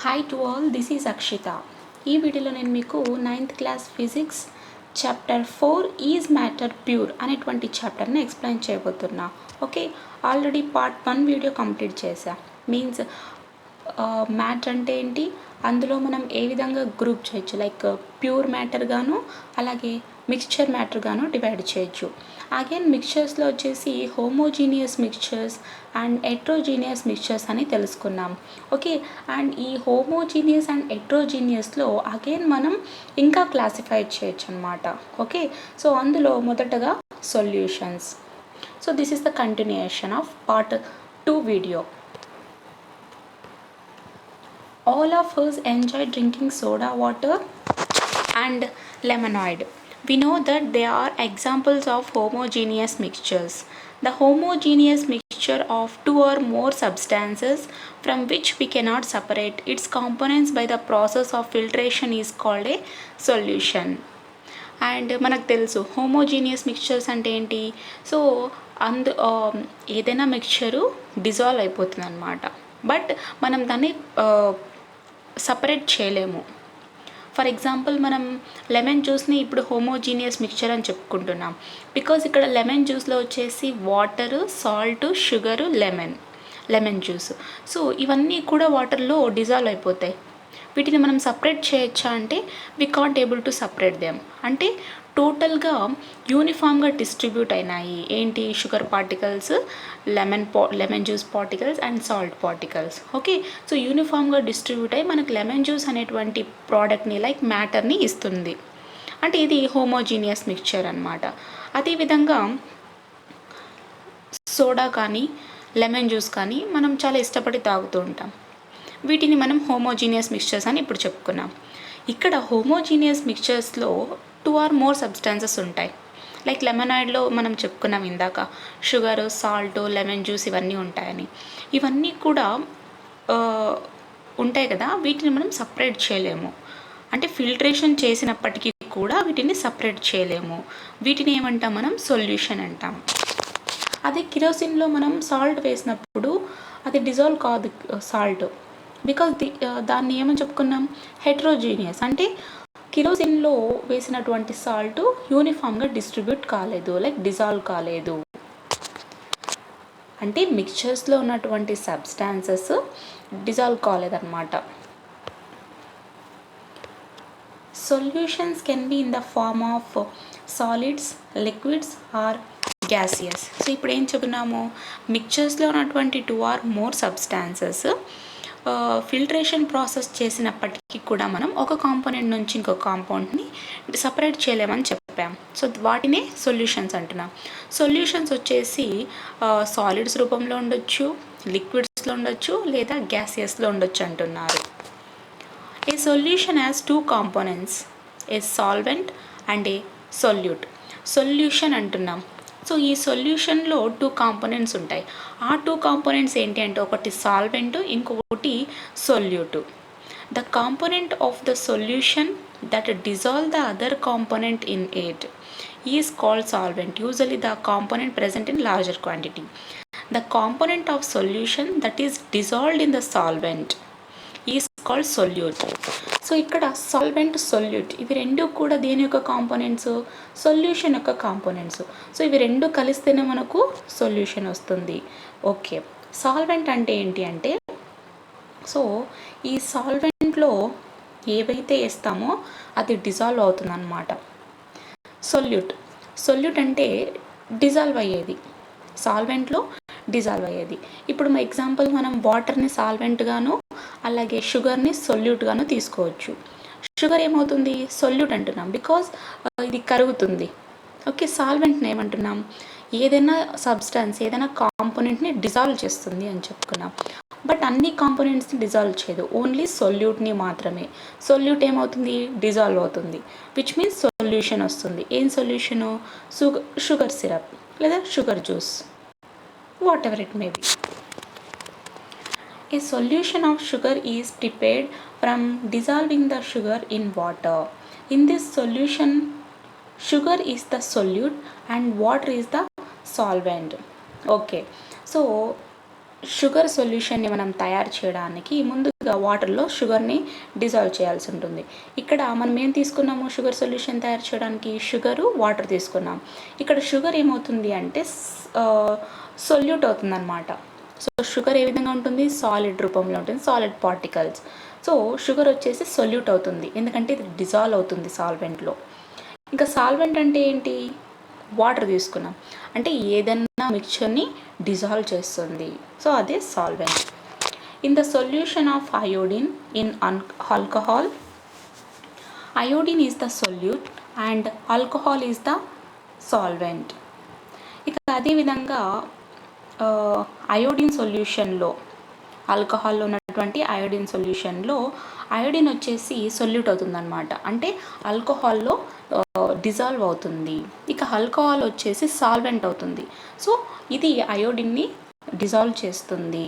Hi to all, this is Akshitha. ఈ వీడియోలో నేను మీకు 9th class physics chapter 4 is matter pure అనేటువంటి చాప్టర్ని ఎక్స్ప్లెయిన్ చేయబోతున్నా. Okay, already part 1 video complete చేశా. మీన్స్ మ్యాటర్ అంటే ఏంటి, అందులో మనం ఏ విధంగా గ్రూప్ చేయొచ్చు, లైక్ ప్యూర్ మ్యాటర్ గాను అలాగే మిక్స్చర్ మ్యాటర్ గాను డివైడ్ చేయొచ్చు. అగైన్ మిక్స్చర్స్లో వచ్చేసి homogeneous mixtures and heterogeneous mixtures అని తెలుసుకున్నాం. ఓకే, అండ్ ఈ హోమోజీనియస్ అండ్ హెట్రోజీనియస్లో అగైన్ మనం ఇంకా క్లాసిఫై చేయొచ్చు అనమాట. ఓకే, సో అందులో మొదటగా solutions. So this is the continuation of part 2 video. All of us enjoy drinking soda water and lemonade. We know that they are examples of homogeneous mixtures. The homogeneous mixture of two or more substances from which we cannot separate its components by the process of filtration is called a solution. And మనకు తెలుసు homogeneous mixtures అంటే ఏంటి. So ఏదైనా mixture dissolve అయిపోతుంది అనమాట, but మనం దాన్ని separate చేయలేము. ఫర్ ఎగ్జాంపుల్ మనం లెమన్ జ్యూస్ని ఇప్పుడు హోమోజీనియస్ మిక్చర్ అని చెప్పుకుంటున్నాం, బికాజ్ ఇక్కడ లెమన్ జ్యూస్లో వచ్చేసి water, salt, sugar, lemon juice. So ఇవన్నీ కూడా వాటర్లో డిజాల్వ్ అయిపోతాయి. వీటిని మనం సపరేట్ చేయొచ్చా అంటే we can't able to separate them. అంటే టోటల్గా యూనిఫామ్గా డిస్ట్రిబ్యూట్ అయినాయి. ఏంటి, sugar particles, lemon juice particles and salt particles. Okay, so యూనిఫామ్గా డిస్ట్రిబ్యూట్ అయ్యి మనకు లెమన్ జ్యూస్ అనేటువంటి ప్రోడక్ట్ని, లైక్ మ్యాటర్ని ఇస్తుంది. అంటే ఇది హోమోజీనియస్ మిక్చర్ అనమాట. అదేవిధంగా సోడా కానీ లెమన్ జ్యూస్ కానీ మనం చాలా ఇష్టపడి తాగుతూ ఉంటాం. వీటిని మనం హోమోజీనియస్ మిక్స్చర్స్ అని ఇప్పుడు చెప్పుకున్నాం. ఇక్కడ హోమోజీనియస్ మిక్స్చర్స్లో 2 or more సబ్స్టాన్సెస్ ఉంటాయి. లైక్ లెమనాయిడ్లో మనం చెప్పుకున్నాం ఇందాక, షుగర్, సాల్ట్, లెమన్ జ్యూస్ ఇవన్నీ ఉంటాయని. ఇవన్నీ కూడా ఉంటాయి కదా, వీటిని మనం సపరేట్ చేయలేము. అంటే ఫిల్ట్రేషన్ చేసినప్పటికీ కూడా వీటిని సపరేట్ చేయలేము. వీటిని ఏమంటాం మనం, సొల్యూషన్ అంటాం. అదే కిరోసిన్లో మనం సాల్ట్ వేసినప్పుడు అది డిజాల్వ్ కాదు సాల్ట్, బికాజ్ దాన్ని ఏమని చెప్పుకున్నాం, హెట్రోజీనియస్. అంటే కిరోసిన్లో వేసినటువంటి సాల్ట్ యూనిఫామ్గా డిస్ట్రిబ్యూట్ కాలేదు, లైక్ డిజాల్వ్ కాలేదు. అంటే మిక్చర్స్లో ఉన్నటువంటి సబ్స్టాన్సెస్ డిజాల్వ్ కాలేదన్నమాట. Solutions can be in the form of solids, liquids or gaseous. So ఇప్పుడు ఏం చెప్పుకున్నాము, మిక్చర్స్లో ఉన్నటువంటి 2 or more substances filtration process చేసినప్పటికీ కూడా మనం ఒక కాంపోనెంట్ నుంచి ఇంకొక కాంపౌండ్ని సపరేట్ చేయలేమని చెప్పాం. సో వాటినే సొల్యూషన్స్ అంటున్నాం. సొల్యూషన్స్ వచ్చేసి సాలిడ్స్ రూపంలో ఉండొచ్చు, లిక్విడ్స్లో ఉండొచ్చు, లేదా గ్యాసియస్లో ఉండొచ్చు అంటున్నారు. A solution has 2 components, A solvent and A solute. Solution అంటున్నాం. సో ఈ సొల్యూషన్లో 2 కాంపోనెంట్స్ ఉంటాయి. ఆ 2 కాంపోనెంట్స్ ఏంటి అంటే, ఒకటి సాల్వెంట్, ఇంకొకటి solute. The component of the solution that dissolve the other component in it is called solvent, usually the component present in larger quantity. The component of solution that is dissolved in the solvent is called solute. So ఇక్కడ solvent, solute ఇవి రెండు కూడా దేని యొక్క components, solution యొక్క components. So ఇవి రెండు కలిస్తేనే మనకు సొల్యూషన్ వస్తుంది. ఓకే, సాల్వెంట్ అంటే ఏంటి అంటే, సో ఈ సాల్వెంట్లో ఏవైతే వేస్తామో అది డిజాల్వ్ అవుతుంది అన్నమాట. సొల్యూట్ అంటే డిజాల్వ్ అయ్యేది, సాల్వెంట్లో డిజాల్వ్ అయ్యేది. ఇప్పుడు ఎగ్జాంపుల్ మనం వాటర్ని సాల్వెంట్గాను అలాగే షుగర్ని సొల్యూట్గాను తీసుకోవచ్చు. షుగర్ ఏమవుతుంది, సొల్యూట్ అంటున్నాం, బికాజ్ ఇది కరుగుతుంది. ఓకే, సాల్వెంట్ని ఏమంటున్నాం, ఏదైనా సబ్స్టాన్స్, ఏదైనా కాంపోనెంట్ని డిజాల్వ్ చేస్తుంది అని చెప్పుకున్నాం. బట్ అన్ని కాంపోనెంట్స్ని డిజాల్వ్ చేయదు, ఓన్లీ సొల్యూట్ని మాత్రమే. సొల్యూట్ ఏమవుతుంది, డిజాల్వ్ అవుతుంది, విచ్ మీన్స్ సొల్యూషన్ వస్తుంది. ఏం సొల్యూషను, షుగర్ సిరప్ లేదా sugar juice, whatever it may be. A solution of sugar is prepared from dissolving the sugar in water. In this solution, sugar is the solute and water is the solvent. Okay, so sugar సొల్యూషన్ని మనం తయారు చేయడానికి ముందుగా వాటర్లో షుగర్ని dissolve చేయాల్సి ఉంటుంది. ఇక్కడ మనం ఏం తీసుకున్నాము షుగర్ సొల్యూషన్ తయారు చేయడానికి? షుగరు, వాటర్ తీసుకున్నాం. ఇక్కడ షుగర్ ఏమవుతుంది అంటే సొల్యూట్ అవుతుందన్నమాట. సో షుగర్ ఏ విధంగా ఉంటుంది? సాలిడ్ రూపంలో ఉంటుంది, సాలిడ్ పార్టికల్స్. సో షుగర్ వచ్చేసి సొల్యూట్ అవుతుంది, ఎందుకంటే ఇది డిజాల్వ్ అవుతుంది సాల్వెంట్లో. ఇంకా సాల్వెంట్ అంటే ఏంటి? వాటర్ తీసుకున్నాం అంటే ఏదన్నా మిక్చర్ని డిజాల్వ్ చేస్తుంది. సో అదే solvent. In the solution of iodine in alcohol, iodine is the solute and alcohol is the solvent. ఇక అదేవిధంగా అయోడిన్ సొల్యూషన్లో, ఆల్కహాల్లో ఉన్నటువంటి అయోడిన్ సొల్యూషన్లో అయోడిన్ వచ్చేసి సొల్యూట్ అవుతుందన్నమాట, అంటే ఆల్కహాల్లో డిజాల్వ్ అవుతుంది. ఇక ఆల్కహాల్ వచ్చేసి సాల్వెంట్ అవుతుంది. సో ఇది అయోడిన్ని డిజాల్వ్ చేస్తుంది.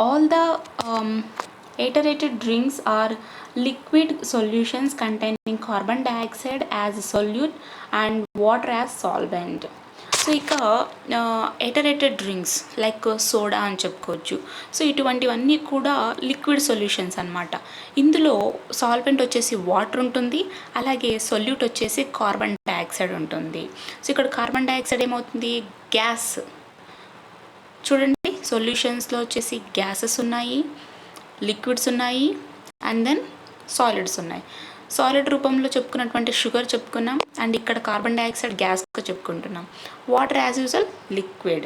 All the aerated drinks are liquid solutions containing carbon dioxide as solute and water as solvent. So ఇక ఎటరేటెడ్ డ్రింక్స్ లైక్ సోడా అని చెప్పుకోవచ్చు. సో ఇటువంటివన్నీ కూడా లిక్విడ్ సొల్యూషన్స్ అనమాట. ఇందులో సాల్వెంట్ వచ్చేసి వాటర్ ఉంటుంది, అలాగే సొల్యూట్ వచ్చేసి కార్బన్ డైఆక్సైడ్ ఉంటుంది. సో ఇక్కడ కార్బన్ డైఆక్సైడ్ ఏమవుతుంది? గ్యాస్. చూడండి, సొల్యూషన్స్లో వచ్చేసి గ్యాసెస్ ఉన్నాయి, లిక్విడ్స్ ఉన్నాయి, అండ్ దెన్ సాలిడ్స్ ఉన్నాయి. సాలిడ్ రూపంలో చెప్పుకున్నటువంటి షుగర్ చెప్పుకున్నాం, అండ్ ఇక్కడ కార్బన్ డైఆక్సైడ్ గ్యాస్గా చెప్పుకుంటున్నాం. Water as usual liquid.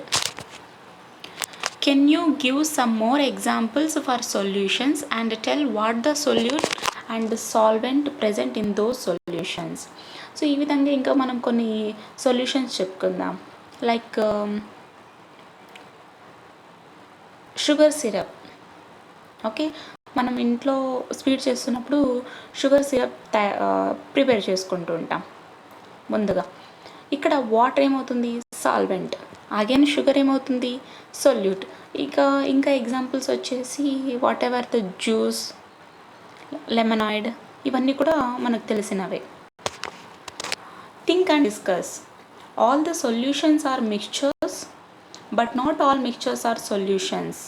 Can you give some more examples for solutions and tell what the solute and solvent present in those solutions. So ఈ విధంగా ఇంకా మనం కొన్ని సొల్యూషన్స్ చెప్పుకుందాం. Like sugar syrup. ఓకే, మనం ఇంట్లో sweet చేస్తున్నప్పుడు షుగర్ సిరప్ ప్రిపేర్ చేసుకుంటూ ఉంటాం ముందుగా. ఇక్కడ వాటర్ ఏమవుతుంది? సాల్వెంట్. అగైన్ షుగర్ ఏమవుతుంది? సొల్యూట్. ఇంకా ఎగ్జాంపుల్స్ వచ్చేసి whatever the juice, lemonade, ఇవన్నీ కూడా మనకు తెలిసినవే. Think and discuss. All the solutions are mixtures but not all mixtures are solutions.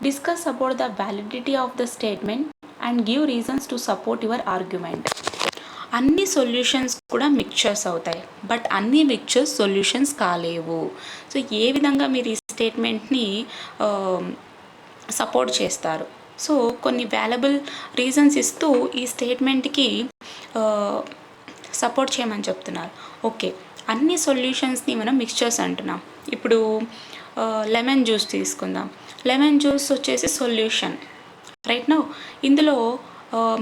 Discuss about the validity of the statement and give reasons to support your argument. అన్ని solutions కూడా mixtures అవుతాయి, but అన్ని mixtures solutions కాలేవు. So ఏ విధంగా మీరు ఈ స్టేట్మెంట్ని support చేస్తారు? So కొన్ని valuable reasons ఇస్తూ ఈ స్టేట్మెంట్కి సపోర్ట్ చేయమని చెప్తున్నారు. ఓకే, అన్ని సొల్యూషన్స్ని మనం మిక్చర్స్ అంటున్నాం. ఇప్పుడు లెమన్ జ్యూస్ తీసుకుందాం. లెమన్ జ్యూస్ వచ్చేసి సొల్యూషన్, రైట్ నో. ఇందులో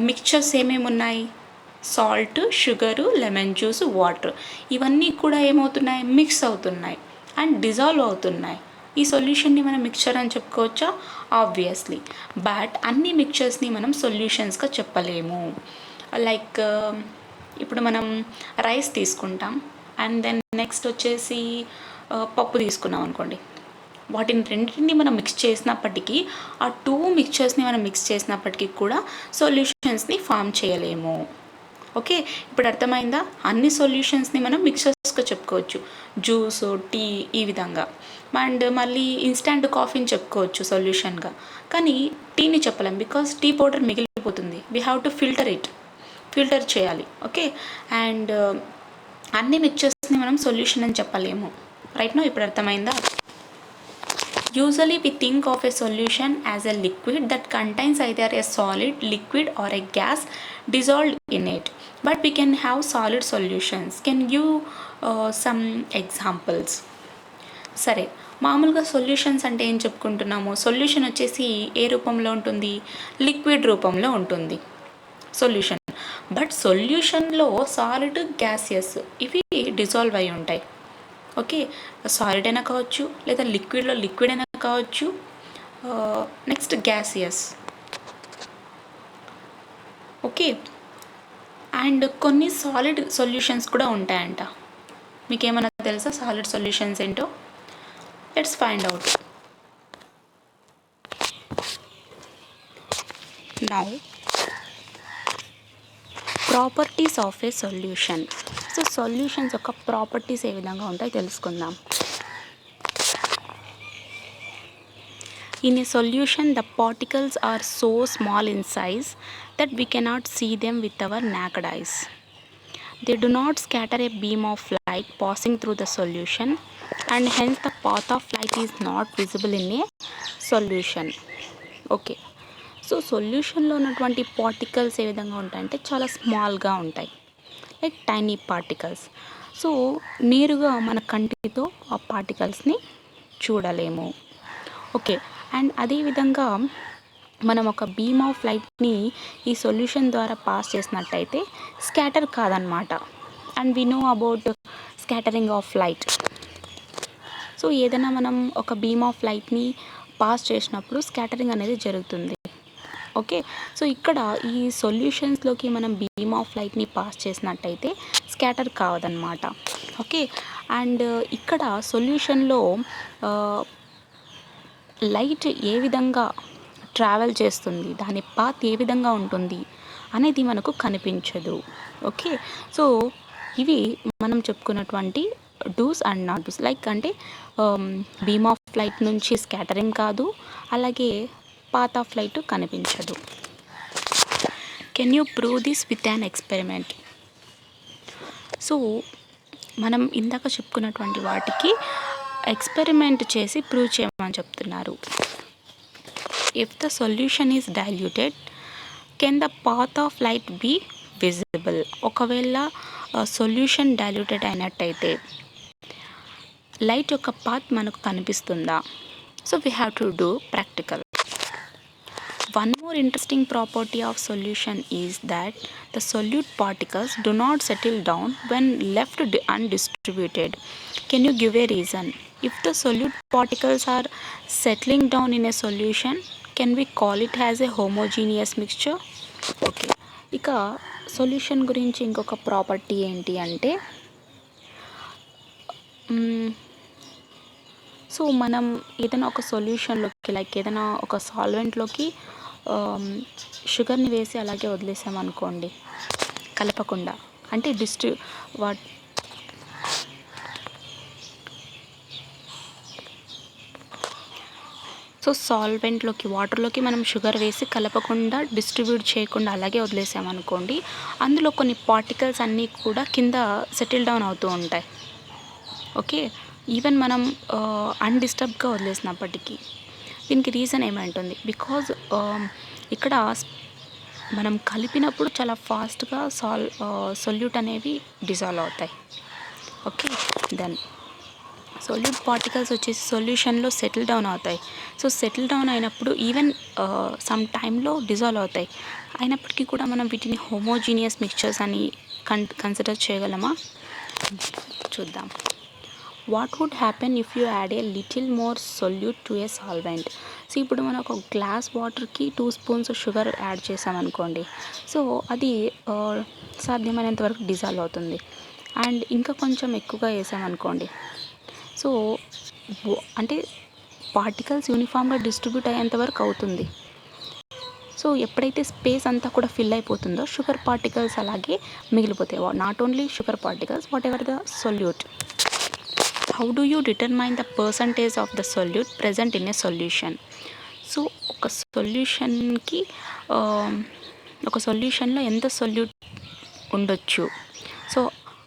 మిక్చర్స్ ఏమేమి ఉన్నాయి? Salt, sugar, lemon juice, water, ఇవన్నీ కూడా ఏమవుతున్నాయి? మిక్స్ అవుతున్నాయి అండ్ డిజాల్వ్ అవుతున్నాయి. ఈ సొల్యూషన్ని మనం మిక్చర్ అని చెప్పుకోవచ్చా? ఆబ్వియస్లీ. బట్ అన్ని మిక్చర్స్ని మనం సొల్యూషన్స్గా చెప్పలేము. లైక్ ఇప్పుడు మనం రైస్ తీసుకుంటాం, అండ్ దెన్ నెక్స్ట్ వచ్చేసి పప్పు తీసుకున్నాం అనుకోండి. వాటిని రెండింటిని మనం మిక్స్ చేసినప్పటికీ, ఆ టూ మిక్చర్స్ని మనం మిక్స్ చేసినప్పటికీ కూడా సొల్యూషన్స్ని ఫామ్ చేయలేము. ఓకే, ఇప్పుడు అర్థమైందా? అన్ని సొల్యూషన్స్ని మనం మిక్చర్స్గా చెప్పుకోవచ్చు, జ్యూస్, టీ, ఈ విధంగా. అండ్ మళ్ళీ ఇన్స్టంట్ కాఫీని చెప్పుకోవచ్చు సొల్యూషన్గా, కానీ టీని చెప్పలేం, బికాస్ టీ పౌడర్ మిగిలిపోతుంది. వీ హ్యావ్ టు ఫిల్టర్ చేయాలి. ఓకే, అండ్ అన్ని మిక్చర్స్ని మనం సొల్యూషన్ అని చెప్పలేము, రైట్ నో. ఇప్పుడు అర్థమైందా? Usually we think of a solution as a liquid that contains either a solid, liquid or a gas dissolved in it. But we can have solid solutions. Can you some examples? సరే, మామూలుగా solutions అంటే ఏం చెప్పుకుంటున్నాము? Solution వచ్చేసి ఏ రూపంలో ఉంటుంది? Liquid రూపంలో ఉంటుంది solution. But సొల్యూషన్లో solid, gaseous ఇవి డిజాల్వ్ అయి ఉంటాయి. ఓకే, సాలిడ్ అయినా కావచ్చు, లేదా లిక్విడ్లో లిక్విడ్ అయినా కావచ్చు. Next gaseous. ఓకే, అండ్ కొన్ని సాలిడ్ సొల్యూషన్స్ కూడా ఉంటాయంట. మీకేమన్నా తెలుసా సాలిడ్ సొల్యూషన్స్ ఏంటో? Let's find out. Now properties of A solution. So solutions యొక్క ప్రాపర్టీస్ ఏ విధంగా ఉంటాయో తెలుసుకుందాం. In a solution, the particles are so small in size that we cannot see them with our naked eyes. They do not scatter a beam of light passing through the solution, and hence the path of light is not visible in a solution. Okay, so సొల్యూషన్లో ఉన్నటువంటి particles ఏ విధంగా ఉంటాయంటే చాలా స్మాల్గా ఉంటాయి, like tiny particles. So నేరుగా మన కంటితో ఆ పార్టికల్స్ని చూడలేము. ఓకే, అండ్ అదేవిధంగా మనం ఒక బీమ్ ఆఫ్ లైట్ని ఈ సొల్యూషన్ ద్వారా పాస్ చేసినట్టయితే స్కాటర్ కాదనమాట. And we know about scattering of light. So ఏదైనా మనం ఒక బీమ్ ఆఫ్ లైట్ని పాస్ చేసినప్పుడు స్కాటరింగ్ అనేది జరుగుతుంది. ఓకే, సో ఇక్కడ ఈ సొల్యూషన్స్లోకి మనం బీమ్ ఆఫ్ లైట్ని పాస్ చేసినట్టయితే స్కాటర్ కావదనమాట. ఓకే, అండ్ ఇక్కడ సొల్యూషన్లో లైట్ ఏ విధంగా ట్రావెల్ చేస్తుంది, దాని పాత్ ఏ విధంగా ఉంటుంది అనేది మనకు కనిపించదు. ఓకే, సో ఇవి మనం చెప్పుకున్నటువంటి dos and not dos. Like అంటే బీమ్ ఆఫ్ లైట్ నుంచి స్కాటరింగ్ కాదు, అలాగే పాత్ ఆఫ్ లైట్ కనిపించదు. Can you prove this with an experiment? So మనం ఇందాక చెప్పుకున్నటువంటి వాటికి ఎక్స్పెరిమెంట్ చేసి ప్రూవ్ చేయమని చెప్తున్నారు. If the solution is diluted, can the path of light be visible? ఒకవేళ సొల్యూషన్ డైల్యూటెడ్ అయినట్టయితే లైట్ యొక్క పాత్ మనకు కనిపిస్తుందా? So we have to do practical. One more interesting property of solution is that the solute particles do not settle down when left undistributed. Can you give a reason? If the solute particles are settling down in a solution, can we call it as a homogeneous mixture? Okay, ఇక solution గురించి ఇంకొక property ఏంటి అంటే, so మనం ఏదైనా ఒక సొల్యూషన్లోకి, like ఏదైనా ఒక సాల్వెంట్లోకి షుగర్ని వేసి అలాగే వదిలేసామనుకోండి కలపకుండా, అంటే సో సాల్వెంట్లోకి, వాటర్లోకి మనం షుగర్ వేసి కలపకుండా, డిస్ట్రిబ్యూట్ చేయకుండా అలాగే వదిలేసామనుకోండి, అందులో కొన్ని పార్టికల్స్ అన్నీ కూడా కింద సెటిల్ డౌన్ అవుతూ ఉంటాయి. ఓకే, ఈవెన్ మనం అన్డిస్టర్బ్గా వదిలేసినప్పటికీ. దీనికి రీజన్ ఏమంటుంది? బికాజ్ ఇక్కడ మనం కలిపినప్పుడు చాలా ఫాస్ట్గా సొల్యూట్ అనేవి డిజాల్వ్ అవుతాయి. ఓకే, దెన్ సొల్యూట్ పార్టికల్స్ వచ్చేసి సొల్యూషన్లో సెటిల్ డౌన్ అవుతాయి. సో సెటిల్ డౌన్ అయినప్పుడు ఈవెన్ సమ్ టైంలో డిజాల్వ్ అవుతాయి. అయినప్పటికీ కూడా మనం వీటిని హోమోజీనియస్ మిక్చర్స్ అని కన్సిడర్ చేయగలమా? చూద్దాం. What would happen if you add a little more solute to a solvent? So ఇప్పుడు మనం ఒక గ్లాస్ వాటర్కి 2 స్పూన్స్ షుగర్ యాడ్ చేసామనుకోండి, సో అది సాధ్యమైనంత వరకు డిజాల్వ్ అవుతుంది. అండ్ ఇంకా కొంచెం ఎక్కువగా వేసామనుకోండి, సో అంటే పార్టికల్స్ యూనిఫామ్గా డిస్ట్రిబ్యూట్ అయ్యేంత వరకు అవుతుంది. సో ఎప్పుడైతే స్పేస్ అంతా కూడా ఫిల్ అయిపోతుందో షుగర్ పార్టికల్స్ అలాగే మిగిలిపోతాయి. Not only sugar particles, whatever the solute. How do you determine the percentage of the solute present in a solution? So ఒక సొల్యూషన్లో ఎంత సొల్యూట్ ఉండొచ్చు, so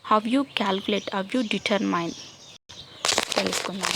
how you calculate, how you determine తెలుసుకుందాం.